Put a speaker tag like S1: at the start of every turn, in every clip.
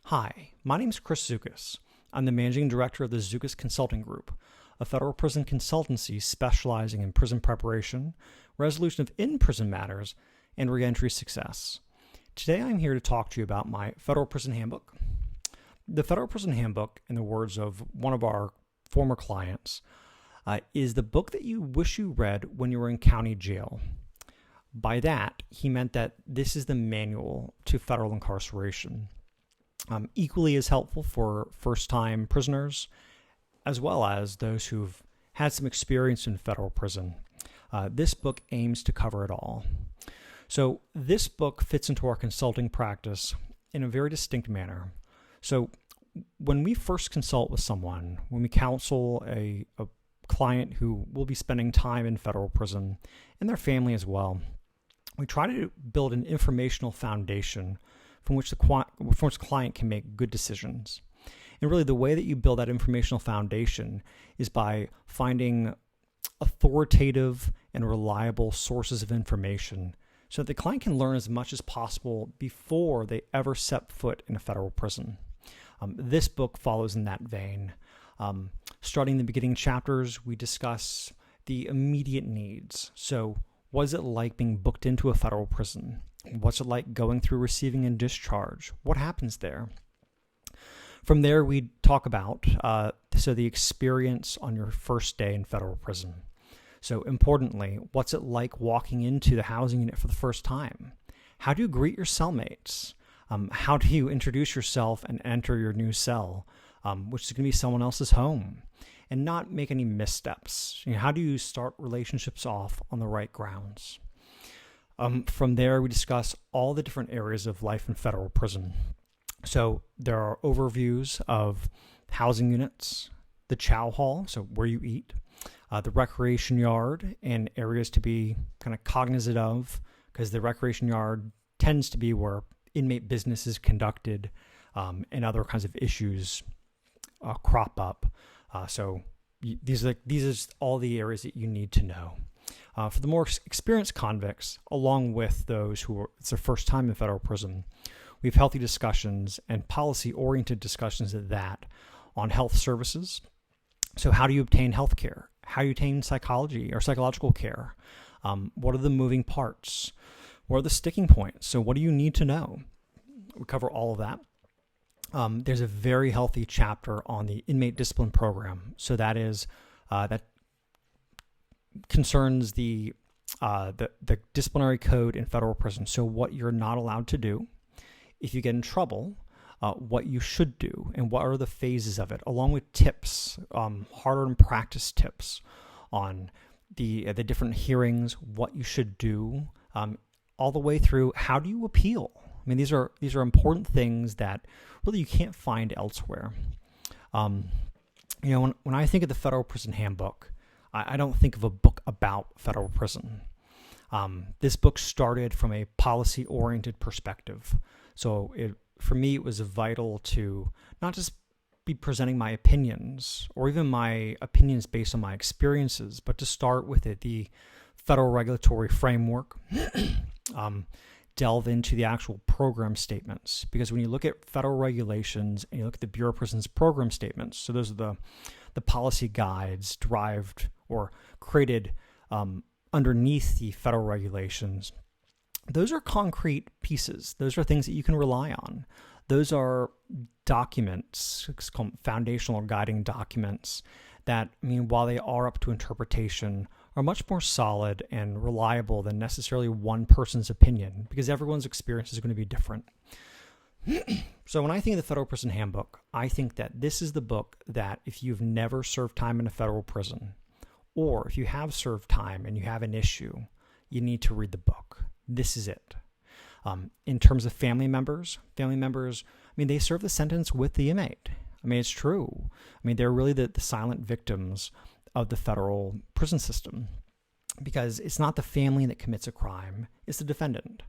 S1: Hi, my name is Chris Zoukis. I'm the Managing Director of the Zoukis Consulting Group, a federal prison consultancy specializing in prison preparation, resolution of in-prison matters, and reentry success. Today I'm here to talk to you about my Federal Prison Handbook. The Federal Prison Handbook, in the words of one of our former clients, is the book that you wish you read when you were in county jail. By that, he meant that this is the manual to federal incarceration. Equally as helpful for first-time prisoners, as well as those who've had some experience in federal prison. This book aims to cover it all. So this book fits into our consulting practice in a very distinct manner. So when we first consult with someone, when we counsel a client who will be spending time in federal prison, and their family as well, we try to build an informational foundation from which the client can make good decisions. And really the way that you build that informational foundation is by finding authoritative and reliable sources of information so that the client can learn as much as possible before they ever set foot in a federal prison. This book follows in that vein. Starting the beginning chapters, we discuss the immediate needs. So what is it like being booked into a federal prison? What's it like going through receiving and discharge? What happens there? From there, we talk about the experience on your first day in federal prison. So importantly, what's it like walking into the housing unit for the first time? How do you greet your cellmates? How do you introduce yourself and enter your new cell, which is going to be someone else's home, and not make any missteps? How do you start relationships off on the right grounds? From there, we discuss all the different areas of life in federal prison. So there are overviews of housing units, the chow hall, so where you eat, the recreation yard, and areas to be kind of cognizant of, because the recreation yard tends to be where inmate business is conducted, and other kinds of issues crop up. These are all the areas that you need to know. For the more experienced convicts, along with those it's their first time in federal prison, we have healthy discussions and policy-oriented discussions at that on health services. So how do you obtain health care? How do you obtain psychology or psychological care? What are the moving parts? What are the sticking points? So what do you need to know? We cover all of that. There's a very healthy chapter on the inmate discipline program. So that is that concerns the disciplinary code in federal prison. So what you're not allowed to do if you get in trouble, what you should do, and what are the phases of it, along with tips, hard-earned practice tips on the different hearings, what you should do, all the way through how do you appeal. I mean, these are important things that really you can't find elsewhere. When I think of the Federal Prison Handbook, I don't think of a book about federal prison. This book started from a policy-oriented perspective. So for me, it was vital to not just be presenting my opinions, or even my opinions based on my experiences, but to start with the federal regulatory framework, delve into the actual program statements. Because when you look at federal regulations and you look at the Bureau of Prisons program statements, so those are the policy guides derived or created underneath the federal regulations, those are concrete pieces. Those are things that you can rely on. Those are documents, it's called foundational or guiding documents that, while they are up to interpretation, are much more solid and reliable than necessarily one person's opinion, because everyone's experience is going to be different. So when I think of the Federal Prison Handbook, I think that this is the book that if you've never served time in a federal prison, or if you have served time and you have an issue, you need to read the book. This is it. In terms of family members, they serve the sentence with the inmate. It's true. They're really the silent victims of the federal prison system, because it's not the family that commits a crime, it's the defendant.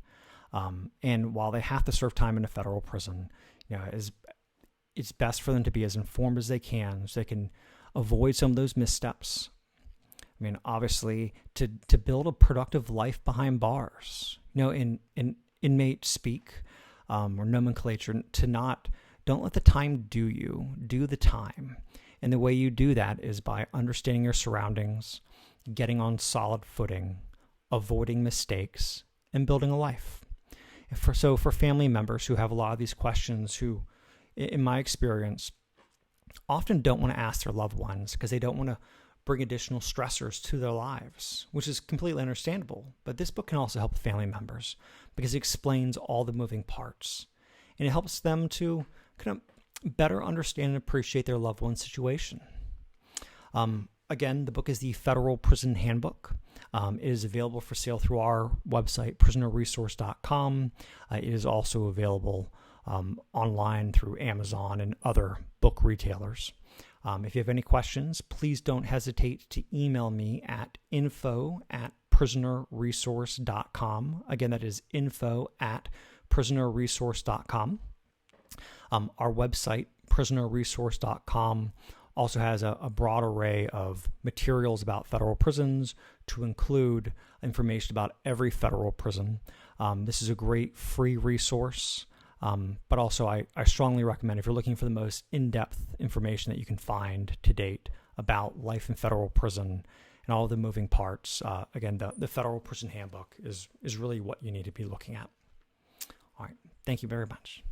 S1: And while they have to serve time in a federal prison, it's best for them to be as informed as they can so they can avoid some of those missteps. Obviously, to build a productive life behind bars, in inmate speak or nomenclature, to not Don't let the time do you. Do the time. And the way you do that is by understanding your surroundings, getting on solid footing, avoiding mistakes, and building a life. So for family members who have a lot of these questions, who, in my experience, often don't want to ask their loved ones because they don't want to bring additional stressors to their lives, which is completely understandable. But this book can also help family members because it explains all the moving parts. And it helps them to kind of better understand and appreciate their loved one's situation. Again, the book is the Federal Prison Handbook. It is available for sale through our website, prisonerresource.com. It is also available online through Amazon and other book retailers. If you have any questions, please don't hesitate to email me at info@prisonerresource.com. Again, that is info@prisonerresource.com. Our website, prisonerresource.com, also has a broad array of materials about federal prisons, to include information about every federal prison. This is a great free resource, but also I strongly recommend, if you're looking for the most in-depth information that you can find to date about life in federal prison and all the moving parts, again, the Federal Prison Handbook is really what you need to be looking at. All right. Thank you very much.